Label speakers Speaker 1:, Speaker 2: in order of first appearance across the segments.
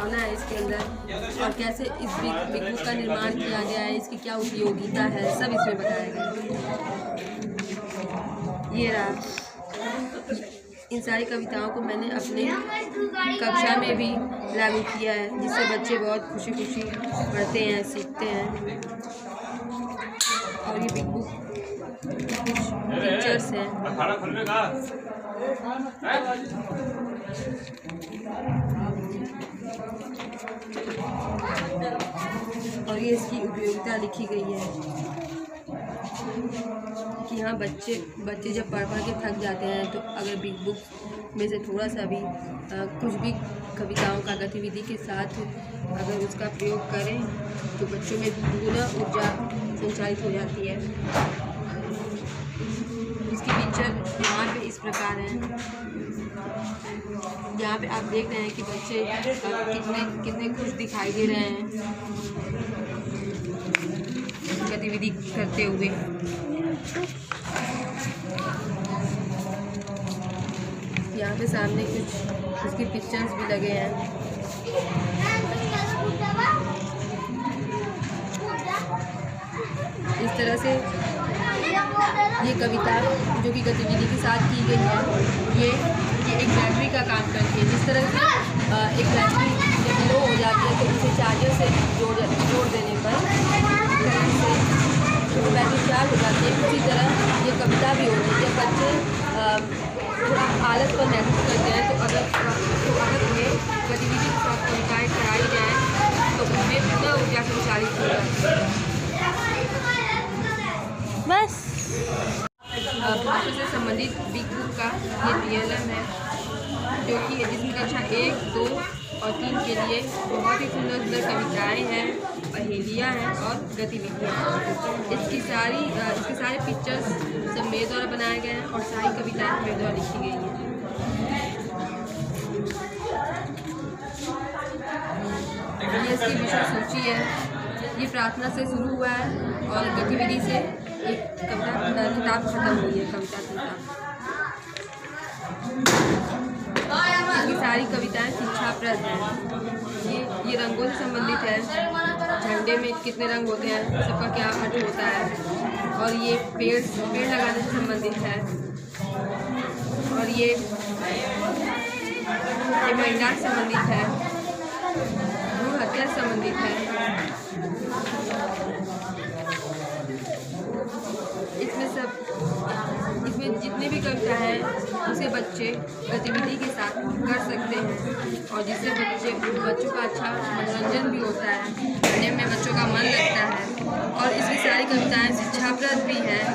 Speaker 1: भावना है इसके अंदर और कैसे इस बिग बुक का निर्माण किया गया है, इसकी क्या उपयोगिता है, सब इसमें बताया गया है। ये रहा, इन सारी कविताओं को मैंने अपने कक्षा में भी लागू किया है, जिससे बच्चे बहुत खुशी खुशी पढ़ते हैं, सीखते हैं। और ये बिग बुक कुछ पिक्चर्स हैं। और ये इसकी उपयोगिता लिखी गई है कि हाँ, बच्चे जब पढ़ के थक जाते हैं तो अगर बिग बुक में से थोड़ा सा भी कुछ भी कविताओं का गतिविधि के साथ अगर उसका प्रयोग करें तो बच्चों में दुगुना ऊर्जा संचालित हो जाती है। इसकी पिक्चर यहाँ पे इस प्रकार है। यहाँ पे आप देख रहे हैं कि बच्चे कितने खुश दिखाई दे रहे हैं गतिविधि करते हुए। यहाँ पे सामने कुछ उसकी पिक्चर्स भी लगे हैं। इस तरह से ये कविता जो कि गतिविधि के साथ की गई है, ये एक बैटरी का काम करती है। जिस तरह से एक बैटरी जब लो हो जाती है तो उसे चार्जर से जोड़ देने पर तो बैटरी चार्ज हो जाती है, उसी तरह ये कविता भी होती है। जब बच्चे थोड़ा आलस पर महसूस करते हैं तो अगर उन्हें गतिविधि के साथ कविताएँ कराई जाएँ तो उनमें पूरा ऊर्जा संचालित हो जाती है। बस भाषा से संबंधित बिग बुक का ये DLM है, जो कि जिसमें कक्षा 1, 2 और 3 के लिए बहुत ही सुंदर सुंदर कविताएँ हैं, पहेलियाँ हैं और गतिविधियाँ हैं। इसके सारे पिक्चर्स सब मेरे द्वारा बनाए गए हैं और सारी कविताएँ मेरे द्वारा लिखी गई हैं। ये इसकी विषय सूची है। ये प्रार्थना से शुरू हुआ है और गतिविधि से एक किताब खत्म हुई है, कविता किताब। इसकी सारी कविताएं शिक्षाप्रद हैं। ये रंगों से संबंधित है। झंडे में कितने रंग होते हैं, सबका क्या अर्थ होता है। और ये पेड़ लगाने से संबंधित है। और ये महिला से संबंधित है, भ्रूण हत्या से संबंधित है। इसमें जितने भी कविता हैं उसे बच्चे गतिविधि के साथ कर सकते हैं और जिससे बच्चों का अच्छा मनोरंजन भी होता है, पढ़ने में बच्चों का मन लगता है। और इसकी सारी कविताएं शिक्षाप्रद भी हैं,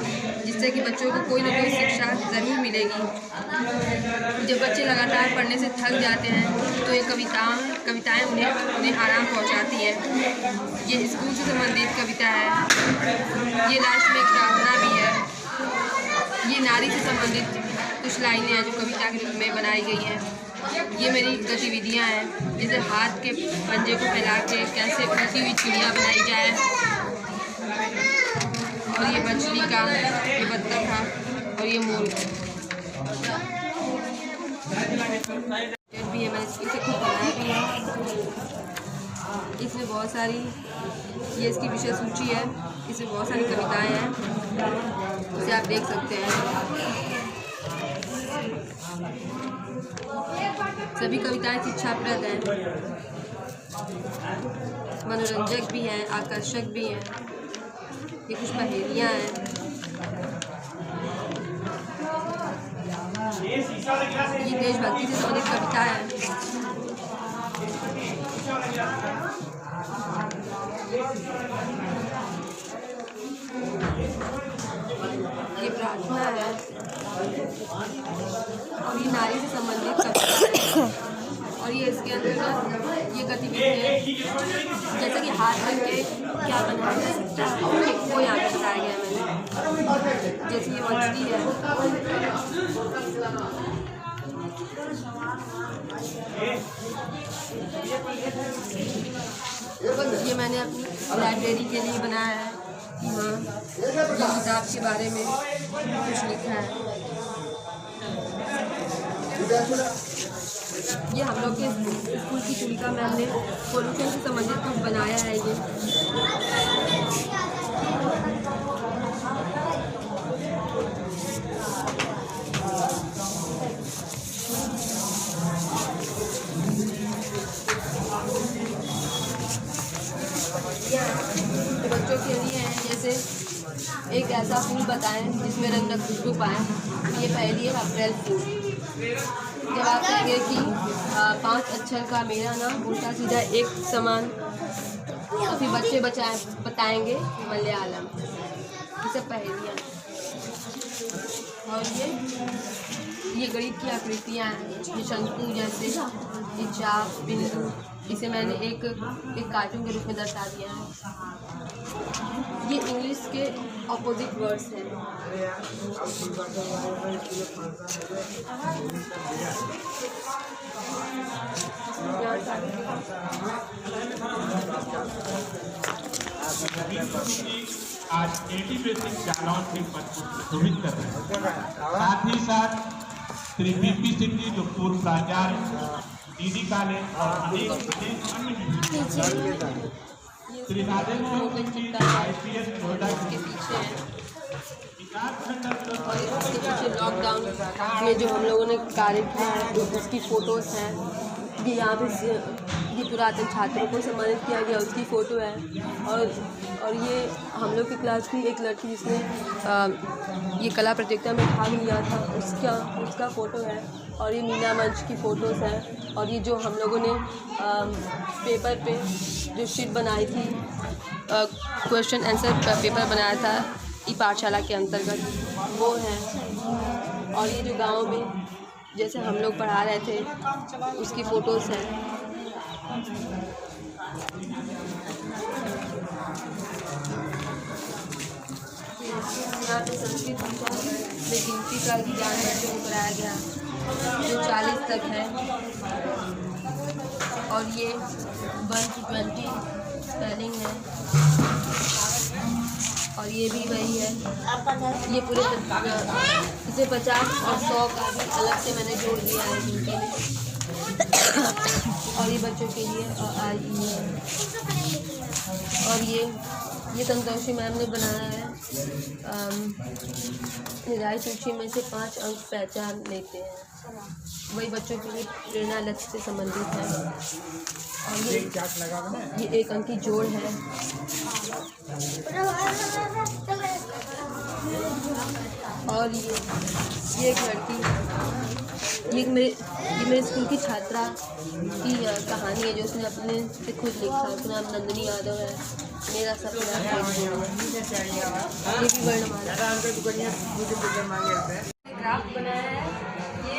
Speaker 1: जिससे कि बच्चों को कोई ना कोई शिक्षा ज़रूर मिलेगी। जब बच्चे लगातार पढ़ने से थक जाते हैं तो ये कविताएं उन्हें आराम पहुंचाती है। ये स्कूल से संबंधित कविता है। ये लास्ट में एक प्रार्थना भी है। ये नारी से संबंधित कुछ लाइनें हैं जो कविता के रूप में बनाई गई हैं। ये मेरी गतिविधियां हैं, जैसे हाथ के पंजे को फैला के कैसे उड़ती हुई चिड़िया बनाई जाए। और ये मछली का, ये बत्तख का और ये मोर भी है। मैंने इसे खुद बनाया भी है। इसमें बहुत सारी, ये इसकी विषय सूची है। इसमें बहुत सारी कविताएं हैं, इसे आप देख सकते हैं। सभी कविताएं शिक्षाप्रद हैं, मनोरंजक भी हैं, आकर्षक भी हैं। ये कुछ पहेलियाँ हैं। ये देशभक्ति से संबंधित कविता है। ये प्रार्थना है और ये नारी से संबंधित कविता है। और ये इसके अंदर ये गतिविधि है, जैसे कि हाथ रख के क्या बनाया जा सकता है वो यहाँ पे बताया गया है मैंने। जैसे ये मछली है, ये मैंने अपनी लाइब्रेरी के लिए बनाया है। हाँ, ये किताब के बारे में कुछ लिखा है। ये हम लोग के स्कूल की चुलिका मैम ने पोल्यूशन से संबंधित कुछ बनाया है। ये बच्चों के लिए है, जैसे एक ऐसा फूल बताएं जिसमें रंग खुशबू पाएँ। ये पहली है अप्रैल फूल। जब आप कहेंगे कि 5 अक्षर का मेरा नाम उल्टा सीधा एक समान, तो फिर बच्चे बताएंगे मलयालम। ये सब पहेलियाँ। और ये गणित की आकृतियाँ हैं, ये शंकु जैसे, ये चाप, बिंदु, इसे मैंने एक कार्टून के रूप में दर्शा दिया है। ये इंग्लिश के अपोजिट वर्ड्स हैं।
Speaker 2: आज 80 बेसिक जालौन के पद को सुशोभित कर रहे हैं। साथ ही साथ श्री पी सिंह जी जो पूर्व प्राचार्य डीडी कॉलेज और अनेक अन्य श्री राजेंद्र जी IPS नोएडा के पीछे
Speaker 1: और इसके पीछे लॉकडाउन में जो हम लोगों ने कार्य किया है उसकी फ़ोटोज़ हैं। ये यहाँ पे ये पुरातन छात्रों को सम्मानित किया गया, उसकी फ़ोटो है। और ये हम लोग की क्लास की एक लड़की जिसने ये कला प्रतियोगिता में भाग लिया था, उसका फ़ोटो है। और ये मीना मंच की फ़ोटोज़ हैं। और ये जो हम लोगों ने पेपर पे जो शीट बनाई थी, क्वेश्चन आंसर पेपर बनाया था ई पाठशाला के अंतर्गत, वो है। और ये जो गांव में जैसे हम लोग पढ़ा रहे थे उसकी फ़ोटोज़ हैं। यहाँ पे संस्कृत भाषा में गिनती का ज्ञान बच्चों को कराया गया जो 40 तक है। और ये 1 to 20 स्पेलिंग है। और ये भी वही है। ये पूरे इसे 50 और 100 का भी अलग से मैंने जोड़ दिया है गिनती में। और ये बच्चों के लिए है। और ये संतोषी मैम ने बनाया है। निराई सूची में से 5 अंक पहचान लेते हैं, वही बच्चों के लिए प्रेरणा लक्ष्य से संबंधित है। और ये 1 अंक की जोड़ है। और ये एक लड़की, ये मेरे स्कूल की छात्रा की कहानी है जो उसने अपने से खुद लिखा। उसका नाम नंदिनी यादव है। मेरा सपना है। ये भी वर्णमाला ग्राफ बनाया है। ये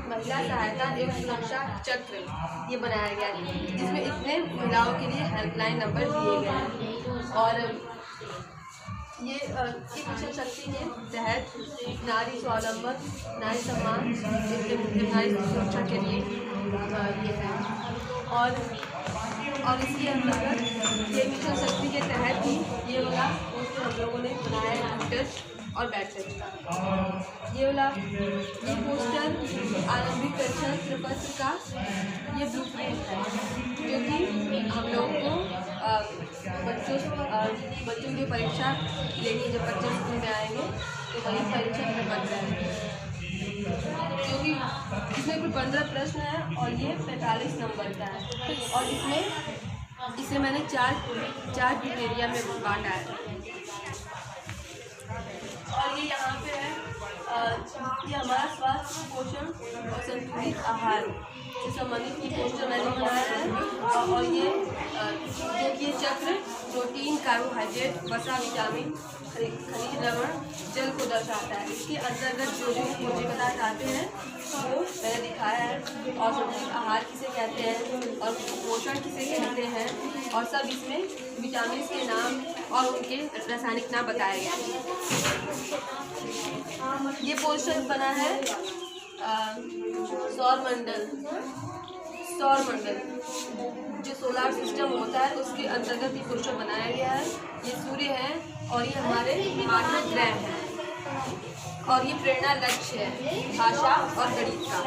Speaker 1: महिला सहायता एवं सुरक्षा चक्र ये बनाया गया है, जिसमें इतने महिलाओं के लिए हेल्पलाइन नंबर दिए गए हैं। और ये मिशन शक्ति के तहत नारी स्वावलंबन, नारी सम्मान, नारी सुरक्षा के लिए ये है। और इसके अंतर्गत ये मिशन शक्ति के तहत ही ये वाला पोस्टर हम लोगों ने बनाया है, टच और बैक टच का। ये पोस्टर आरंभिक परीक्षा प्रपत्र का ये ब्लूप्रिंट है, जो कि हम लोगों को बच्चों की परीक्षा लेनी है। जब बच्चे स्कूल में आएंगे तो वही परीक्षा प्रपत्र है, क्योंकि इसमें कुल 15 प्रश्न है और ये 45 नंबर का है। और इसे मैंने चार क्राइटेरिया में बांटा है। और ये यहाँ पे है, ये हमारा स्वास्थ्य, पोषण और संतुलित आहार से संबंधित ये पोस्टर मैंने बनाया है। और ये जो कि चक्र प्रोटीन, कार्बोहाइड्रेट, वसा, विटामिन, खनिज लवण, जल को दर्शाता है। इसके अंतर्गत जो पोषक पदार्थ आते हैं वो मैंने दिखाया है। और संतुलित आहार किसे कहते हैं और पोषण किसे कहते हैं, और सब इसमें विटामिन के नाम और उनके रासायनिक नाम बताए गए हैं। ये पोस्टर बना है सौर मंडल जो सोलार सिस्टम होता है उसके अंतर्गत ये पोस्टर बनाया गया है। ये सूर्य है और ये हमारे मानव ग्रह हैं। और ये प्रेरणा लक्ष्य है भाषा और गणित का।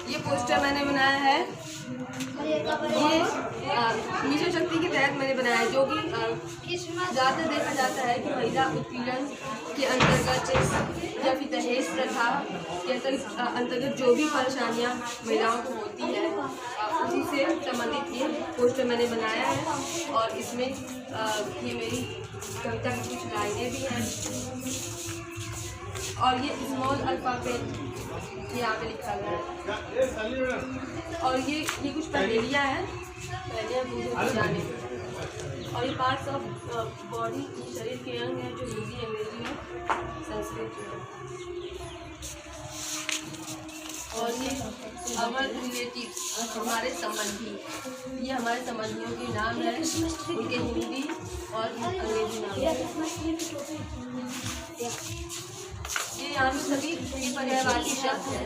Speaker 1: ये पोस्टर मैंने बनाया है, ये मिशन शक्ति के तहत मैंने बनाया है, जो कि ज़्यादातर देखा जाता है कि महिला उत्पीड़न के अंतर्गत या फिर दहेज प्रथा के अंतर्गत जो भी परेशानियां महिलाओं को होती है उसी से संबंधित ये पोस्टर मैंने बनाया है। और इसमें ये मेरी कविता की कुछ लाइनें भी हैं और ये स्मॉल अल्फाबेट यहाँ पे लिखा गया है। और ये कुछ पहेलियाँ हैं, पहेलियाँ मुझे जाने और ये पार्ट्स ऑफ बॉडी, शरीर के अंग हैं जो हिंदी, अंग्रेजी में, संस्कृत में। और ये अवर रिलेटिव, हमारे संबंधी, ये हमारे संबंधियों के नाम है, उनके हिंदी और अंग्रेजी नाम है। ये यहाँ पे सभी पर्यायवाची शब्द हैं,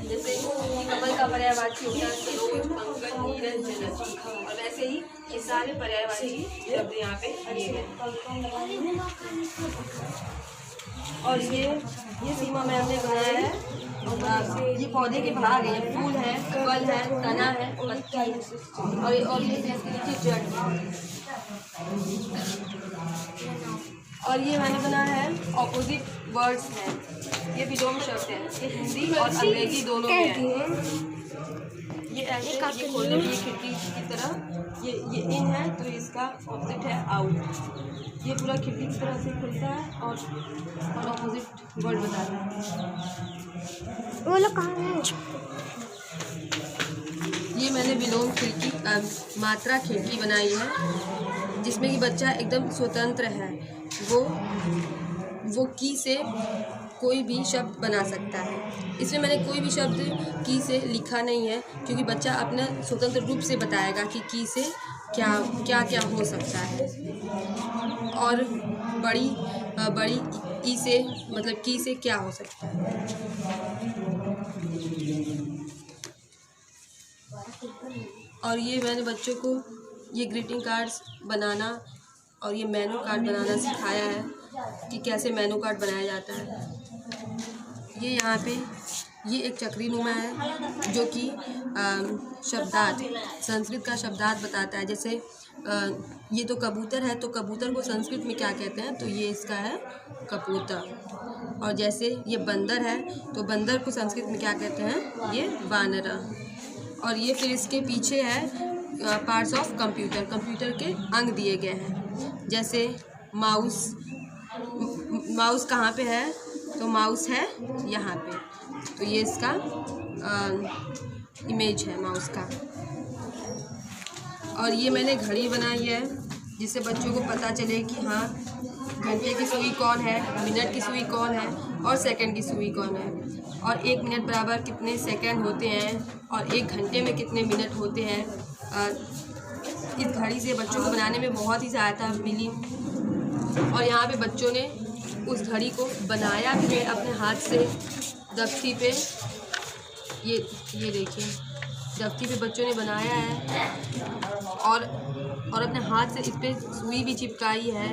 Speaker 1: जैसे कमल का पर्यायवाची होता है सरोज, पंकज, नीरज, जनक, और वैसे ही ये सारे पर्यायवाची शब्द यहाँ पे दिए गए। और ये सीमा मैम ने बनाया है। ये पौधे के भाग हैं, फूल है, फल है, तना है, पत्ती है और ये नीचे जड़। और ये मैंने बनाया है ऑपोजिट वर्ड्स हैं, ये विलोम शब्द हैं, ये हिंदी और अंग्रेजी दोनों में है। ये ऐसे ये खोलने की खिड़की की तरह ये इन है तो इसका ऑपोजिट है आउट। ये पूरा खिड़की की तरह से खुलता है और ऑपोजिट वर्ड बताता है।
Speaker 3: वो लोग कहाँ हैं?
Speaker 1: ये मैंने विलोम खिड़की मात्रा खिड़की बनाई है, जिसमें कि बच्चा एकदम स्वतंत्र है, वो की से कोई भी शब्द बना सकता है। इसमें मैंने कोई भी शब्द की से लिखा नहीं है, क्योंकि बच्चा अपना स्वतंत्र रूप से बताएगा कि की से क्या क्या हो सकता है। और बड़ी ई से मतलब की से क्या हो सकता है। और ये मैंने बच्चों को ये ग्रीटिंग कार्ड्स बनाना और ये मेनू कार्ड बनाना सिखाया है कि कैसे मेनू कार्ड बनाया जाता है। ये यहाँ पे ये एक चक्री नुमा है जो कि शब्दार्थ, संस्कृत का शब्दार्थ बताता है। जैसे ये तो कबूतर है, तो कबूतर को संस्कृत में क्या कहते हैं, तो ये इसका है कबूतर। और जैसे ये बंदर है, तो बंदर को संस्कृत में क्या कहते हैं, ये वानरा। और ये फिर इसके पीछे है पार्ट्स ऑफ कंप्यूटर, कंप्यूटर के अंग दिए गए हैं। जैसे माउस कहाँ पे है, तो माउस है यहाँ पे, तो ये इसका इमेज है माउस का। और ये मैंने घड़ी बनाई है जिससे बच्चों को पता चले कि हाँ घंटे की सुई कौन है, मिनट की सुई कौन है और सेकंड की सुई कौन है, और 1 मिनट बराबर कितने सेकंड होते हैं और 1 घंटे में कितने मिनट होते हैं। इस घड़ी से बच्चों को बनाने में बहुत ही सहायता मिली। और यहाँ पे बच्चों ने उस घड़ी को बनाया भी है अपने हाथ से दफ्ती पे। ये देखिए दफ्ती पे बच्चों ने बनाया है और अपने हाथ से इस पर सुई भी चिपकाई है,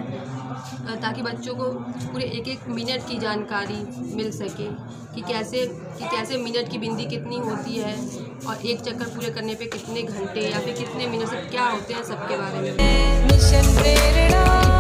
Speaker 1: ताकि बच्चों को पूरे 1-1 मिनट की जानकारी मिल सके कि कैसे मिनट की बिंदी कितनी होती है और एक चक्कर पूरे करने पे कितने घंटे या फिर कितने मिनट सब क्या होते हैं, सबके बारे में। मिशन प्रेरणा।